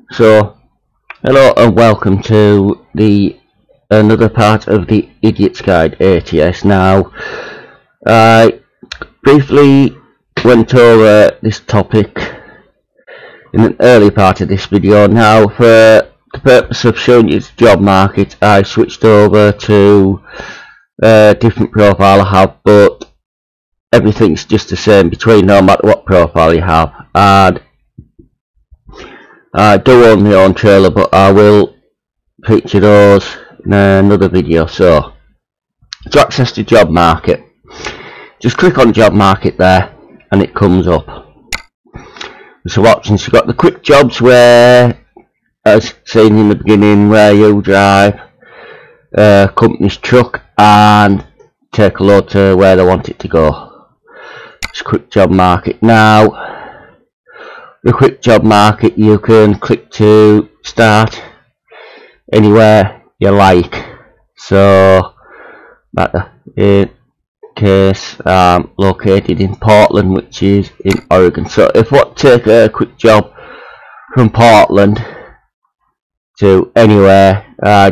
So, hello and welcome to another part of the Idiot's Guide ATS. Now, I briefly went over this topic in an early part of this video. Now, for the purpose of showing you the job market, I switched over to a different profile I have, but everything's just the same between no matter what profile you have. And I do own my own trailer, but I will feature those in another video. So, to access the job market, just click on job market there and it comes up. There's some options. You've got the quick jobs where, as seen in the beginning, where you drive a company's truck and take a load to where they want it to go. It's quick job market. Now, the quick job market, you can click to start anywhere you like. So, in case I'm located in Portland, which is in Oregon. So if I want to take a quick job from Portland to anywhere,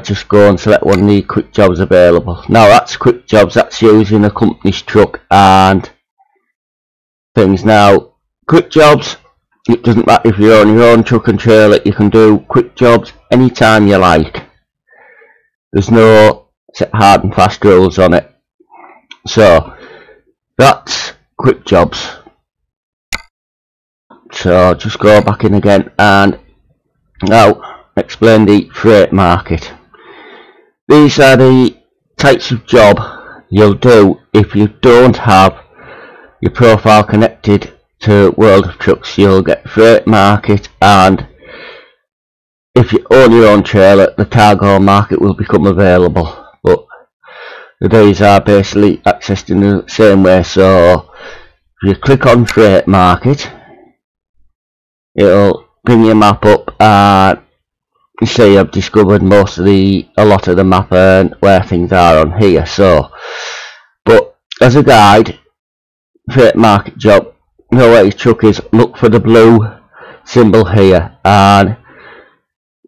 just go and select one of the quick jobs available. Now that's quick jobs, that's using a company's truck and things. Now, quick jobs, it doesn't matter if you're on your own truck and trailer, you can do quick jobs anytime you like. There's no set hard and fast rules on it. So, that's quick jobs. So, just go back in again and now explain the freight market. These are the types of job you'll do if you don't have your profile connected to World of Trucks. You'll get freight market, and if you own your own trailer, the cargo market will become available. But these are basically accessed in the same way. So if you click on freight market, it'll bring your map up and you see I've discovered a lot of the map and where things are on here. So, but as a guide, freight market job, know where your truck is, look for the blue symbol here, and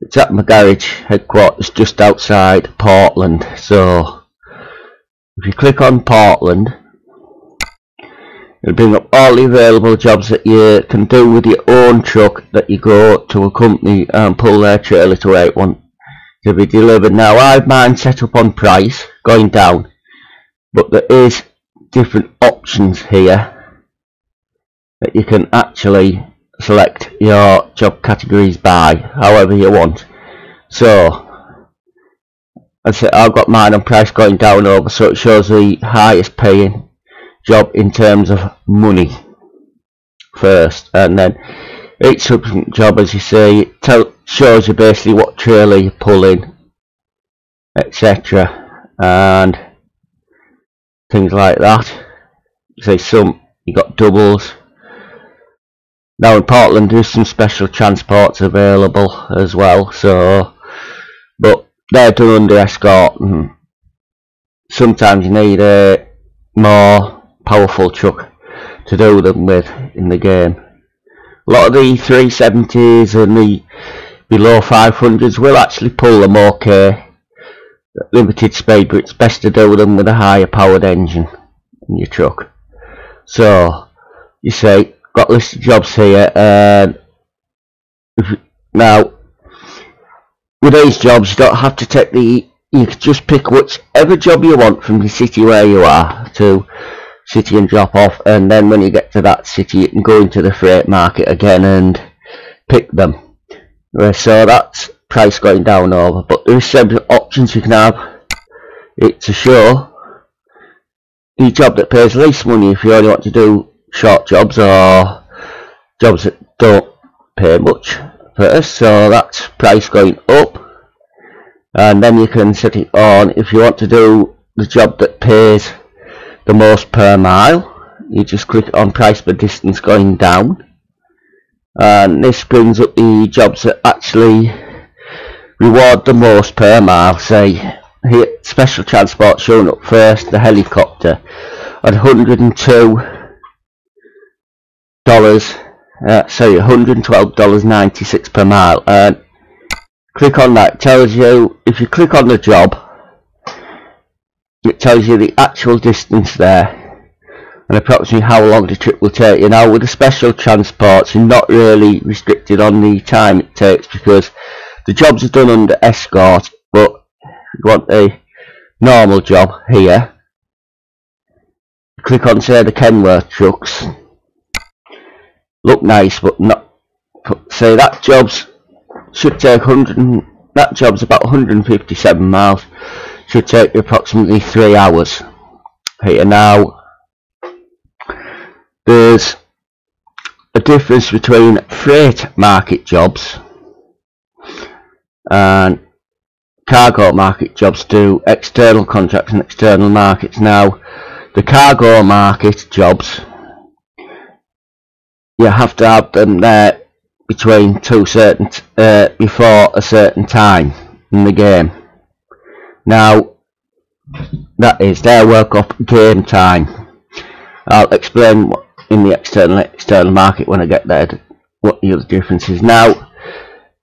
it's at my garage headquarters just outside Portland. So if you click on Portland, it'll bring up all the available jobs that you can do with your own truck, that you go to a company and pull their trailer to where it wants to be delivered. Now, I've mine set up on price going down, but there is different options here that you can actually select your job categories by however you want. So I said I've got mine on price going down over, so it shows the highest paying job in terms of money first, and then each subsequent job, as you see, it shows you basically what trailer you pull in, etc., and things like that. Say some you got doubles. Now in Portland there's some special transports available as well, so, but they're done under escort, and sometimes you need a more powerful truck to do them with in the game. A lot of the 370s and the below 500s will actually pull them okay at limited speed, but it's best to do them with a higher powered engine in your truck. So you see, got a list of jobs here, and now with these jobs you don't have to take you can just pick whichever job you want from the city where you are to city and drop off, and then when you get to that city you can go into the freight market again and pick them. So that's price going down over, but there is several options you can have it to show the job that pays least money if you only want to do short jobs or jobs that don't pay much first. So that's price going up, and then you can set it on if you want to do the job that pays the most per mile. You just click on price per distance going down, and this brings up the jobs that actually reward the most per mile. Say here, special transport showing up first, the helicopter at $102 sorry, $112.96 per mile. And click on that. It tells you, if you click on the job, it tells you the actual distance there and approximately how long the trip will take you. Now with the special transports, you're not really restricted on the time it takes because the jobs are done under escort, but if you want a normal job here, click on say the Kenworth trucks, look nice but not, say that job's should take that job's about 157 miles, should take you approximately 3 hours. Here now, there's a difference between freight market jobs and cargo market jobs to external contracts and external markets. Now the cargo market jobs, you have to have them there between two certain before a certain time in the game. Now that is their work off game time. I'll explain what in the external market when I get there what the other difference is. Now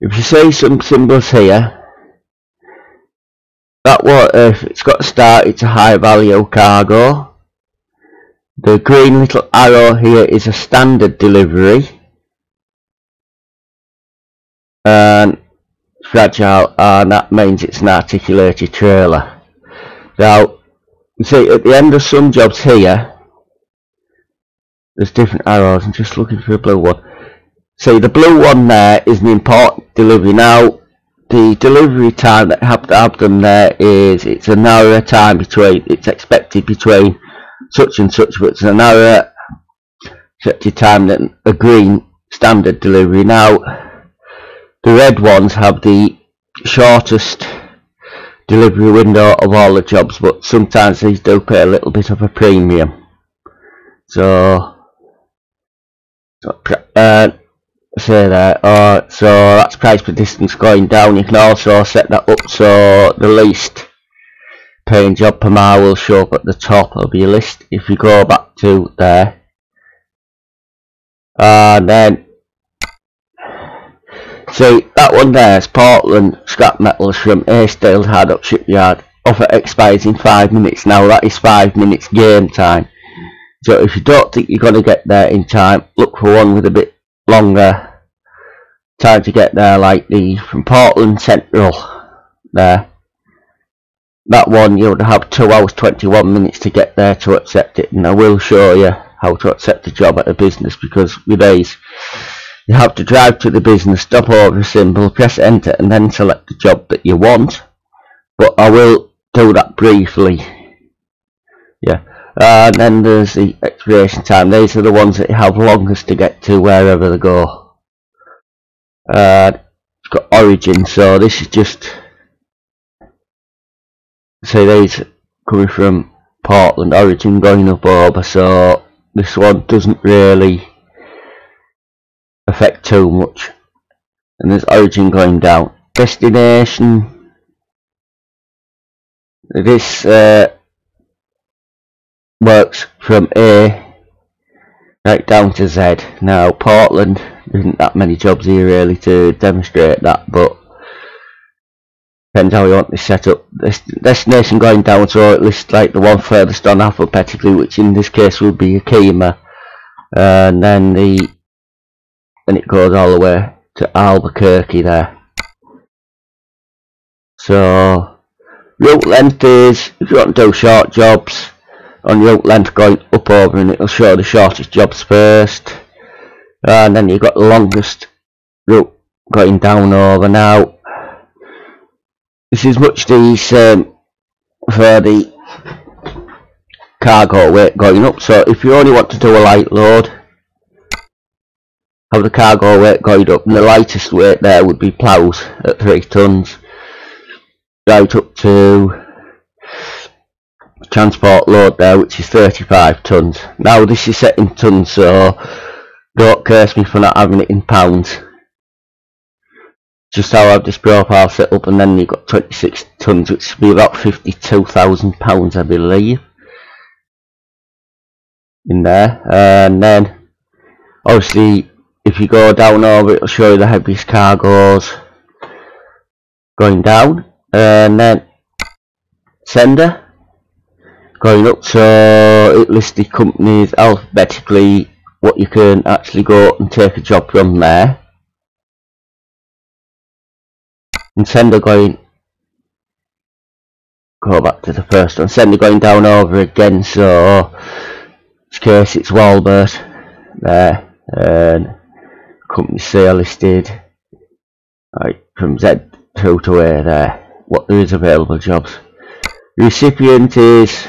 if you see some symbols here, that what if it's got to start, it's a high value cargo. The green little arrow here is a standard delivery, and fragile, and that means it's an articulated trailer. Now you see at the end of some jobs here there's different arrows. I'm just looking for a blue one. See, the blue one there is an important delivery. Now the delivery time that you have to have them there is, it's an hour time between, it's expected between such and such, but it's an hour expected time than a green standard delivery. Now the red ones have the shortest delivery window of all the jobs, but sometimes these do pay a little bit of a premium. So say that, so that's price per distance going down. You can also set that up so the least paying job per mile will show up at the top of your list. If you go back to there, and then see that one there is Portland scrap metals from Aysdale Hardop Shipyard. Offer expires in 5 minutes. Now that is 5 minutes game time. So if you don't think you're going to get there in time, look for one with a bit longer time to get there, like the from Portland Central there. That one you would have 2 hours 21 minutes to get there to accept it, and I will show you how to accept a job at a business, because with these you have to drive to the business, stop over a symbol, press enter and then select the job that you want. But I will do that briefly. Yeah. And then there's the expiration time. These are the ones that you have longest to get to wherever they go. It's got origin, so this is just, say these coming from Portland, origin going up over, so this one doesn't really affect too much. And there's origin going down. Destination, this works from A right down to Z. Now Portland, there isn't that many jobs here really to demonstrate that, but depends how you want this set up. This destination going down, so it lists like the one furthest on alphabetically, which in this case would be Yakima, and then it goes all the way to Albuquerque there. So route length is, if you want to do short jobs, on route length going up over, and it'll show the shortest jobs first, and then you've got the longest route going down over. Now this is much the same for the cargo weight going up, so if you only want to do a light load, have the cargo weight going up, and the lightest weight there would be ploughs at 3 tons, right up to transport load there, which is 35 tons. Now this is set in tons, so don't curse me for not having it in pounds. Just how I have this profile set up, and then you've got 26 tons, which would be about £52,000 I believe in there. And then obviously if you go down over, it'll show you the heaviest cargoes going down, and then sender going up, so it listed companies alphabetically, what you can actually go and take a job from there, and sender going, go back to the first one, sender going down over again, so in this case it's Walbert there, and company sale listed right from Z through to A there, what there is available jobs. Recipient is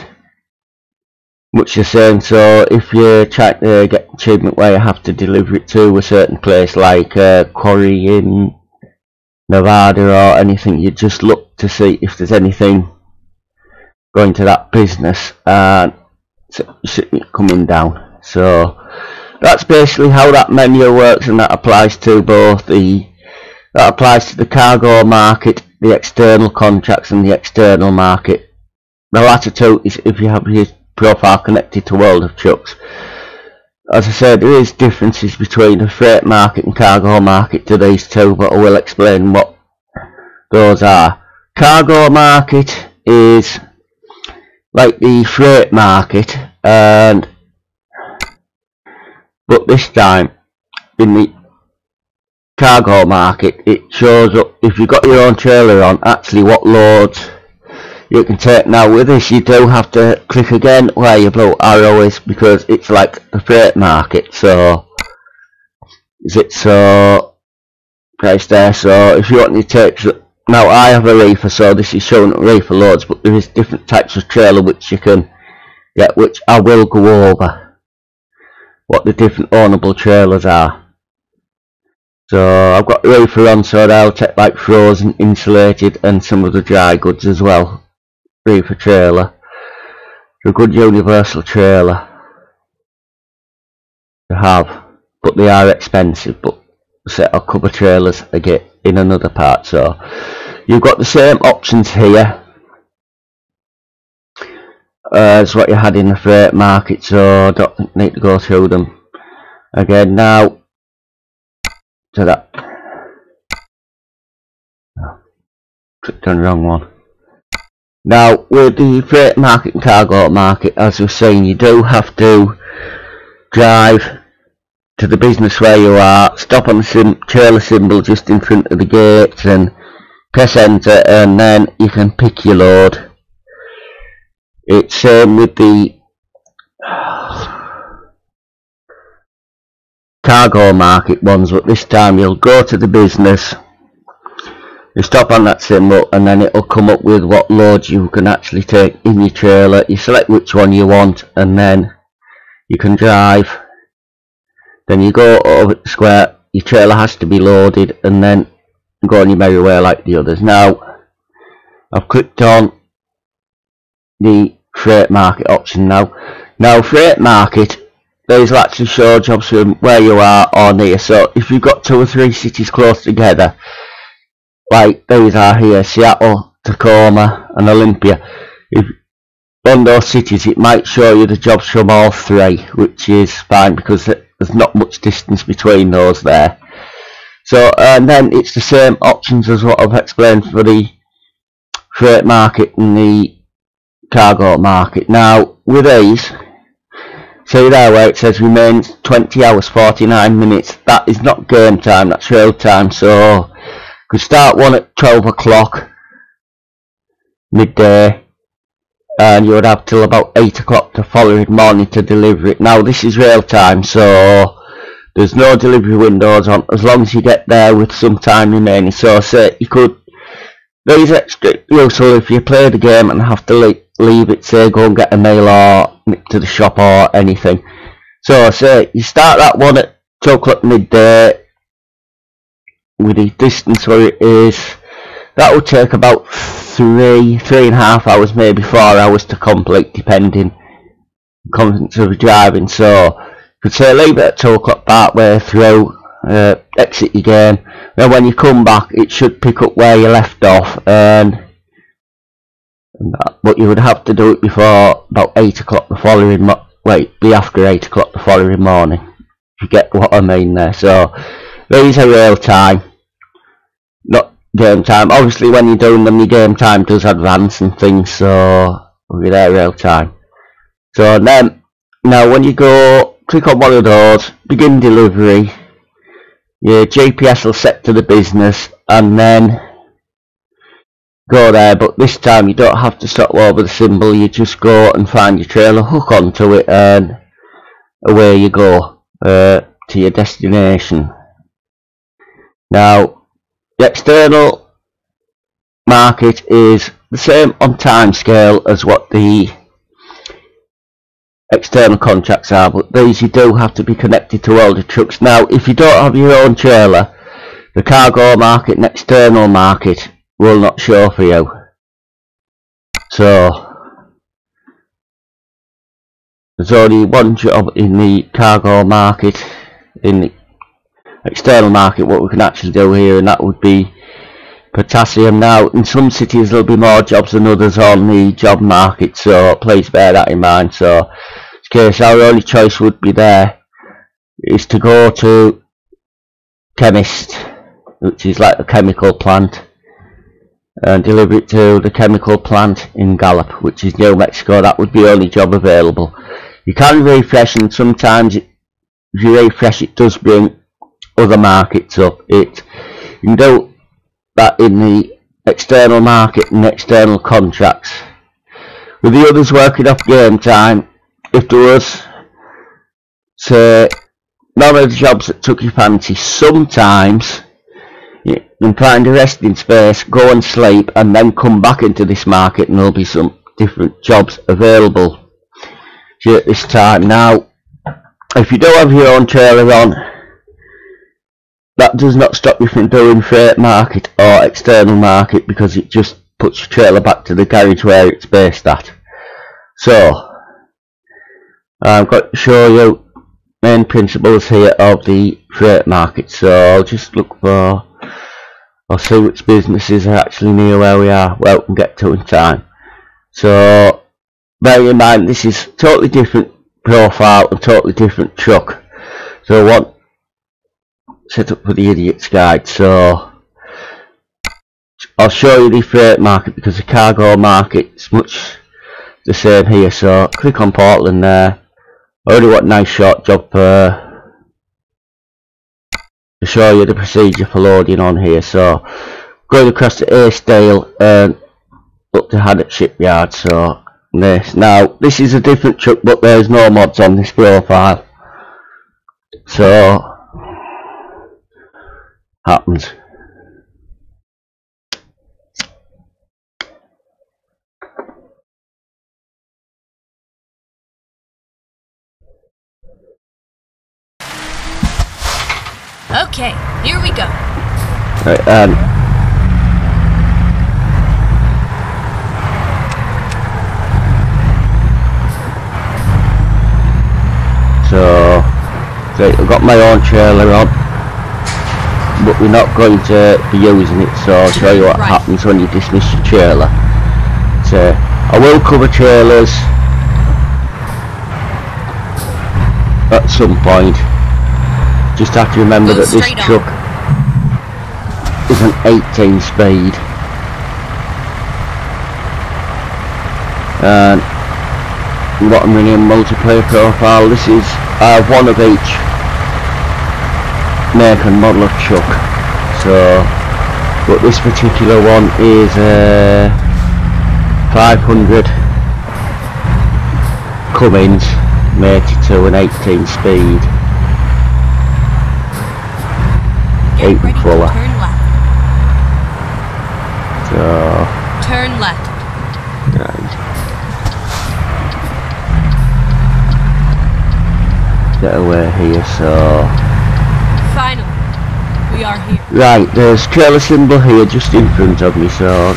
much the same, so if you're trying to get achievement where you have to deliver it to a certain place like a quarry in Nevada or anything, you just look to see if there's anything going to that business and coming down. So that's basically how that menu works, and that applies to both the cargo market, the external contracts and the external market. The latter two is if you have your profile connected to World of Trucks. As I said, there is differences between the freight market and cargo market to these two, but I will explain what those are. Cargo market is like the freight market, and but this time in the cargo market it shows up if you've got your own trailer on actually what loads you can take. Now with this you do have to click again where your blue arrow is, because it's like the freight market, so is it so price there. So if you want to take, now I have a reefer, so this is showing reefer loads, but there is different types of trailer which you can get, which I will go over what the different ownable trailers are. So I've got the reefer on, so I'll take like frozen, insulated and some of the dry goods as well. Reefer trailer, it's a good universal trailer to have, but they are expensive, but I'll cover trailers again in another part. So you've got the same options here as what you had in the freight market, so I don't need to go through them again. Now to that, clicked on the wrong one. Now with the freight market and cargo market, as I was saying, you do have to drive to the business where you are, stop on the trailer symbol just in front of the gate and press enter, and then you can pick your load. It's same with the cargo market ones, but this time you'll go to the business, you stop on that symbol, and then it'll come up with what loads you can actually take in your trailer. You select which one you want, and then you can drive. Then you go over the square, your trailer has to be loaded, and then go on your merry way like the others. Now I've clicked on the freight market option now. Now freight market, these will actually show jobs from where you are or near. So if you've got 2 or 3 cities close together, like these are here, Seattle, Tacoma and Olympia, if on those cities it might show you the jobs from all 3, which is fine because there's not much distance between those there. So and then it's the same options as what I've explained for the freight market and the cargo market. Now with these, see there where it says remains 20 hours 49 minutes, that is not game time, that's real time. So you could start one at 12 o'clock midday, and you would have till about 8 o'clock the following morning to deliver it. Now this is real time, so there's no delivery windows on as long as you get there with some time remaining. So say you could, these extra useful if you play the game and have to leave it, say go and get a mail or nip to the shop or anything. So say you start that one at 2 o'clock midday with the distance where it is, that will take about 3.5 hours, maybe 4 hours to complete, depending on the driving. So you could say leave it at 2 o'clock part way through, exit your game, then when you come back it should pick up where you left off, and that, but you would have to do it before about 8 o'clock the following be after 8 o'clock the following morning. if you get what I mean there. So these are real time, not game time. Obviously when you're doing them, your game time does advance and things, so we'll be there real time. So then, now when you go, click on one of those, begin delivery, your GPS will set to the business, and then go there. But this time you don't have to stop over the symbol, you just go and find your trailer, hook onto it, and away you go to your destination. Now the external market is the same on time scale as what the external contracts are, but these you do have to be connected to all the trucks. Now if you don't have your own trailer, the cargo market and external market will not show for you. So there's only one job in the cargo market, in the external market, what we can actually do here, and that would be potassium. Now in some cities there'll be more jobs than others on the job market, so please bear that in mind. So in case our only choice would be there is to go to chemist, which is like a chemical plant, and deliver it to the chemical plant in Gallup, which is New Mexico. That would be the only job available. You can refresh, and sometimes if you refresh it does bring other markets up. You can do that in the external market and external contracts. With the others working off game time, if there was, say, none of the jobs that took your fancy, sometimes you can find a resting space, go and sleep, and then come back into this market, and there'll be some different jobs available to you at this time. Now if you don't have your own trailer on, that does not stop you from doing freight market or external market, because it just puts your trailer back to the garage where it's based at. So I've got to show you main principles here of the freight market. So I'll just look for, I'll see which businesses are actually near where we are, where we can get to in time. So bear in mind, this is totally different profile and totally different truck. So one set up for the idiot's guide. So I'll show you the freight market, because the cargo market is much the same here. So click on Portland there. I already want a nice short job to show you the procedure for loading on here. So going across to Acedale and up to Haddock Shipyard. So this, now this is a different truck, but there's no mods on this profile, so happens. Okay, here we go. Right, so I've got my own trailer on, but we're not going to be using it, so I'll show you what happens when you dismiss your trailer. So I will cover trailers at some point. Just have to remember that this truck is an 18 speed, and what I'm running multiplayer profile. This is one of each make and model of truck. So, but this particular one is 500 Cummins, mated to an 18 speed. Get ready to fuller. turn left. So Turn left. right. Get away here. So Finally, we are here. right, there's trailer symbol here just in front of me. So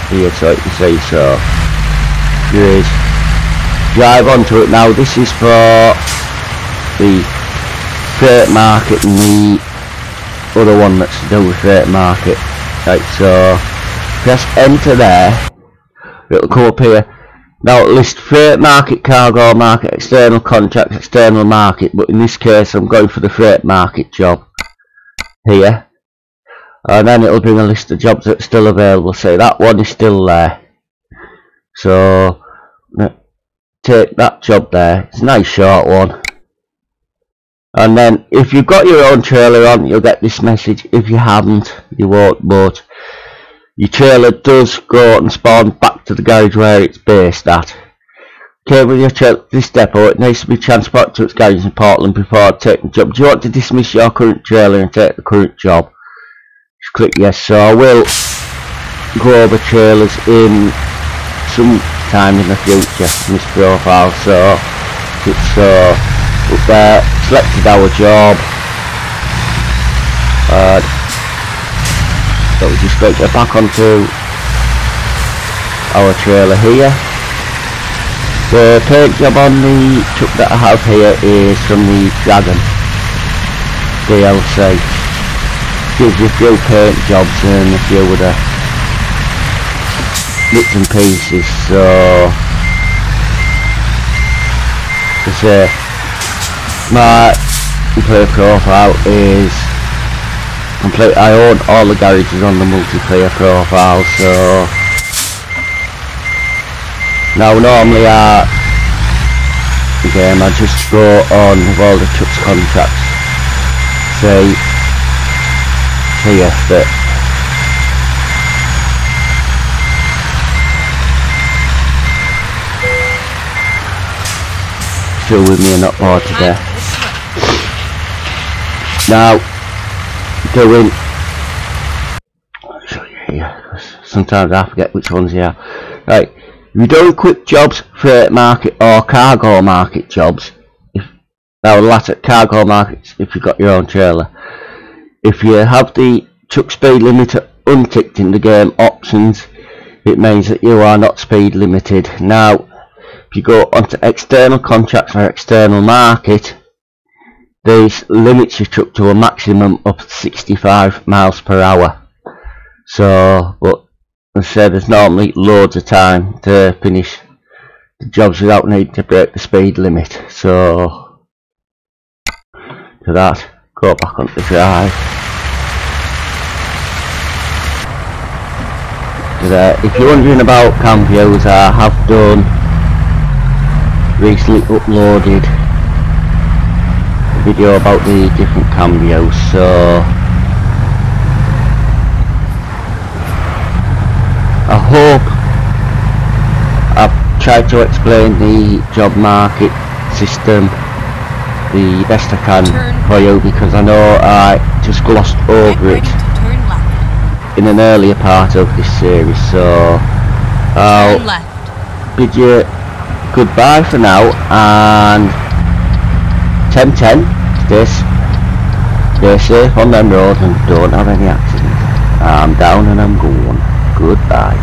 here, so you can see. So there is. Drive onto it now. This is for the freight market and the other one that's to do with freight market. Right, so press enter there, it'll come up here. Now it lists freight market, cargo market, external contracts, external market, but in this case I'm going for the freight market job here, and then it'll bring a list of jobs that are still available. Say that one is still there, so take that job there. It's a nice short one. And then if you've got your own trailer on, you'll get this message. If you haven't, you won't, but your trailer does go and spawn back to the garage where it's based at. Okay, with your trailer to this depot, it needs to be transported to its garage in Portland before taking the job. Do you want to dismiss your current trailer and take the current job? Just click yes. So I will go over trailers in some time in the future in this profile. So it's up there, selected our job. So we just go get back onto our trailer here. The paint job on the truck that I have here is from the Dragon DLC. Gives you a few paint jobs and a few other bits and pieces. So to say, my player profile is complete. I own all the garages on the multiplayer profile, so now normally the game I just go on with all the trucks contracts. Say here that still with me and not bored today. Now doing, I'll show you here, because sometimes I forget which ones they are. Right, if you're doing quick jobs, freight market or cargo market jobs, now the latter cargo markets if you've got your own trailer. If you have the truck speed limiter unticked in the game options, it means that you are not speed limited. Now if you go onto external contracts or external market, this limits your truck to a maximum of 65 miles per hour. So, but as I said, there's normally loads of time to finish the jobs without needing to break the speed limit. So, to that, go back onto the drive. If you're wondering about cam views, I have done recently uploaded video about the different cam views, so I hope I've tried to explain the job market system the best I can for you, because I know I just glossed over it in an earlier part of this series. So I'll bid you goodbye for now, and 10-10, stay safe on them roads and don't have any accidents. I'm down and I'm going. Goodbye.